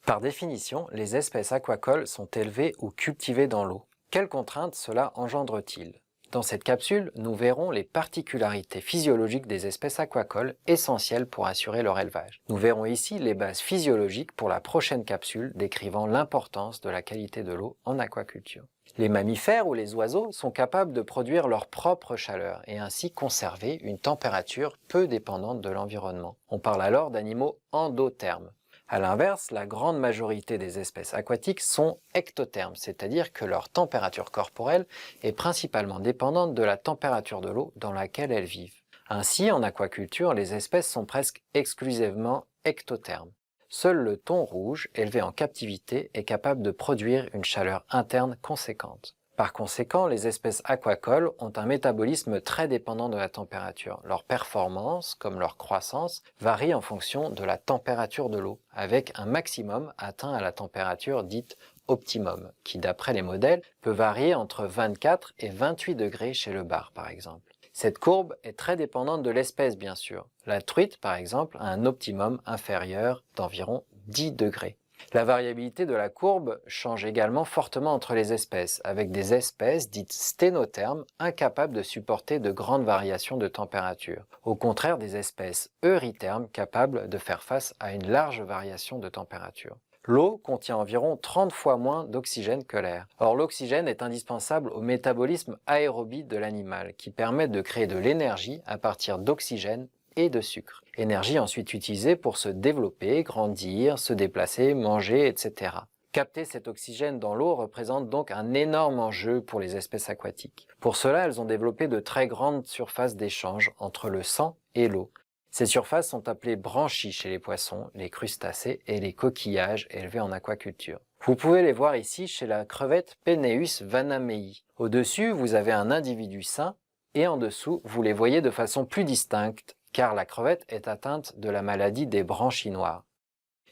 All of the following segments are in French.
Par définition, les espèces aquacoles sont élevées ou cultivées dans l'eau. Quelles contraintes cela engendre-t-il? Dans cette capsule, nous verrons les particularités physiologiques des espèces aquacoles essentielles pour assurer leur élevage. Nous verrons ici les bases physiologiques pour la prochaine capsule décrivant l'importance de la qualité de l'eau en aquaculture. Les mammifères ou les oiseaux sont capables de produire leur propre chaleur et ainsi conserver une température peu dépendante de l'environnement. On parle alors d'animaux endothermes. A l'inverse, la grande majorité des espèces aquatiques sont ectothermes, c'est-à-dire que leur température corporelle est principalement dépendante de la température de l'eau dans laquelle elles vivent. Ainsi, en aquaculture, les espèces sont presque exclusivement ectothermes. Seul le thon rouge, élevé en captivité, est capable de produire une chaleur interne conséquente. Par conséquent, les espèces aquacoles ont un métabolisme très dépendant de la température. Leur performance, comme leur croissance, varie en fonction de la température de l'eau, avec un maximum atteint à la température dite optimum, qui d'après les modèles peut varier entre 24 et 28 degrés chez le bar par exemple. Cette courbe est très dépendante de l'espèce bien sûr. La truite par exemple a un optimum inférieur d'environ 10 degrés. La variabilité de la courbe change également fortement entre les espèces, avec des espèces dites sténothermes incapables de supporter de grandes variations de température, au contraire des espèces eurythermes capables de faire face à une large variation de température. L'eau contient environ 30 fois moins d'oxygène que l'air. Or, l'oxygène est indispensable au métabolisme aérobie de l'animal, qui permet de créer de l'énergie à partir d'oxygène et de sucre. Énergie ensuite utilisée pour se développer, grandir, se déplacer, manger, etc. Capter cet oxygène dans l'eau représente donc un énorme enjeu pour les espèces aquatiques. Pour cela, elles ont développé de très grandes surfaces d'échange entre le sang et l'eau. Ces surfaces sont appelées branchies chez les poissons, les crustacés et les coquillages élevés en aquaculture. Vous pouvez les voir ici chez la crevette Peneus vanamei. Au-dessus, vous avez un individu sain et en dessous, vous les voyez de façon plus distincte car la crevette est atteinte de la maladie des branchies noires.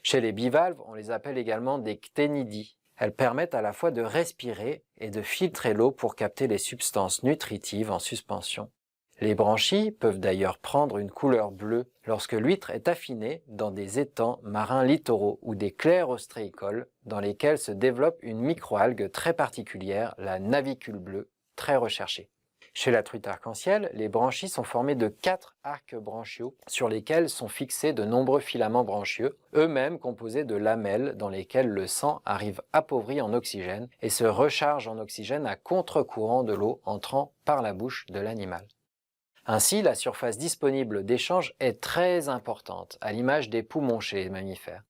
Chez les bivalves, on les appelle également des cténidies. Elles permettent à la fois de respirer et de filtrer l'eau pour capter les substances nutritives en suspension. Les branchies peuvent d'ailleurs prendre une couleur bleue lorsque l'huître est affinée dans des étangs marins littoraux ou des clairs ostréicoles dans lesquels se développe une microalgue très particulière, la navicule bleue, très recherchée. Chez la truite arc-en-ciel, les branchies sont formées de 4 arcs branchiaux sur lesquels sont fixés de nombreux filaments branchieux, eux-mêmes composés de lamelles dans lesquelles le sang arrive appauvri en oxygène et se recharge en oxygène à contre-courant de l'eau entrant par la bouche de l'animal. Ainsi, la surface disponible d'échange est très importante, à l'image des poumons chez les mammifères.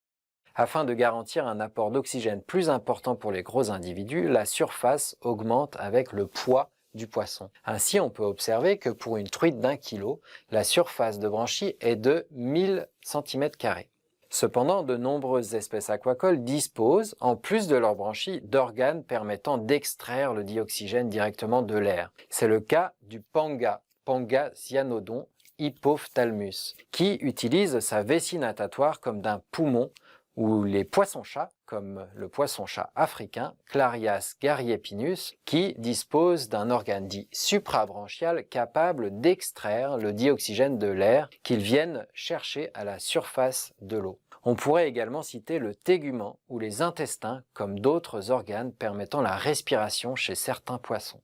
Afin de garantir un apport d'oxygène plus important pour les gros individus, la surface augmente avec le poids du poisson. Ainsi, on peut observer que pour une truite d'1 kg, la surface de branchie est de 1000 cm². Cependant, de nombreuses espèces aquacoles disposent, en plus de leurs branchies, d'organes permettant d'extraire le dioxygène directement de l'air. C'est le cas du panga, Pangasianodon hypophthalmus, qui utilise sa vessie natatoire comme d'un poumon, ou les poissons-chats, comme le poisson-chat africain, Clarias garriepinus, qui dispose d'un organe dit suprabranchial capable d'extraire le dioxygène de l'air qu'ils viennent chercher à la surface de l'eau. On pourrait également citer le tégument ou les intestins comme d'autres organes permettant la respiration chez certains poissons.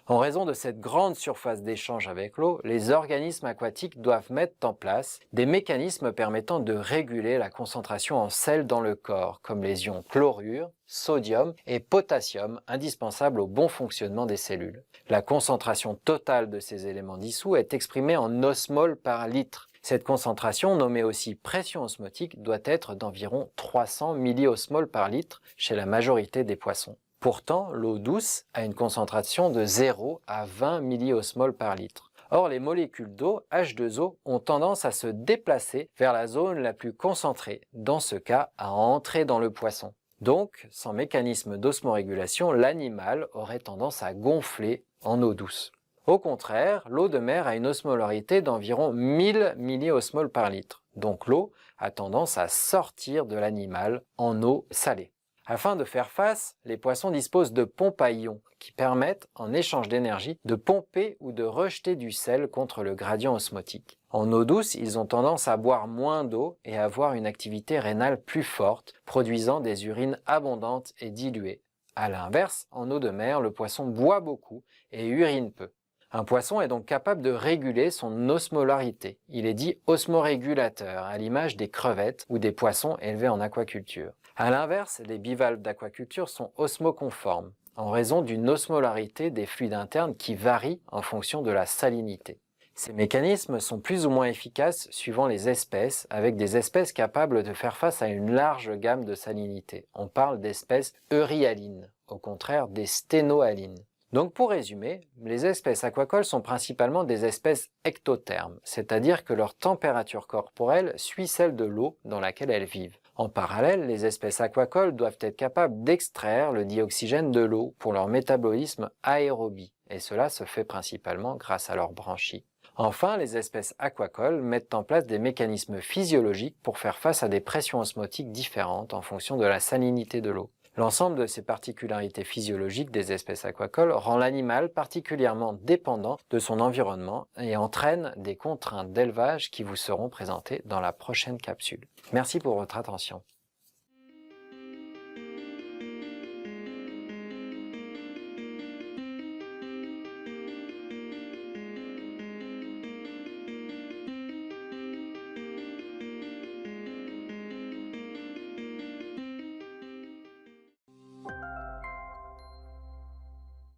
En raison de cette grande surface d'échange avec l'eau, les organismes aquatiques doivent mettre en place des mécanismes permettant de réguler la concentration en sel dans le corps, comme les ions chlorure, sodium et potassium indispensables au bon fonctionnement des cellules. La concentration totale de ces éléments dissous est exprimée en osmoles par litre. Cette concentration, nommée aussi pression osmotique, doit être d'environ 300 milliosmoles par litre chez la majorité des poissons. Pourtant, l'eau douce a une concentration de 0 à 20 milliosmoles par litre. Or, les molécules d'eau, H2O, ont tendance à se déplacer vers la zone la plus concentrée, dans ce cas à entrer dans le poisson. Donc, sans mécanisme d'osmorégulation, l'animal aurait tendance à gonfler en eau douce. Au contraire, l'eau de mer a une osmolarité d'environ 1000 milliosmoles par litre. Donc l'eau a tendance à sortir de l'animal en eau salée. Afin de faire face, les poissons disposent de pompes à ions qui permettent, en échange d'énergie, de pomper ou de rejeter du sel contre le gradient osmotique. En eau douce, ils ont tendance à boire moins d'eau et à avoir une activité rénale plus forte, produisant des urines abondantes et diluées. A l'inverse, en eau de mer, le poisson boit beaucoup et urine peu. Un poisson est donc capable de réguler son osmolarité. Il est dit osmorégulateur, à l'image des crevettes ou des poissons élevés en aquaculture. A l'inverse, les bivalves d'aquaculture sont osmoconformes, en raison d'une osmolarité des fluides internes qui varie en fonction de la salinité. Ces mécanismes sont plus ou moins efficaces suivant les espèces, avec des espèces capables de faire face à une large gamme de salinité. On parle d'espèces euryalines, au contraire des sténoalines. Donc pour résumer, les espèces aquacoles sont principalement des espèces ectothermes, c'est-à-dire que leur température corporelle suit celle de l'eau dans laquelle elles vivent. En parallèle, les espèces aquacoles doivent être capables d'extraire le dioxygène de l'eau pour leur métabolisme aérobie, et cela se fait principalement grâce à leurs branchies. Enfin, les espèces aquacoles mettent en place des mécanismes physiologiques pour faire face à des pressions osmotiques différentes en fonction de la salinité de l'eau. L'ensemble de ces particularités physiologiques des espèces aquacoles rend l'animal particulièrement dépendant de son environnement et entraîne des contraintes d'élevage qui vous seront présentées dans la prochaine capsule. Merci pour votre attention.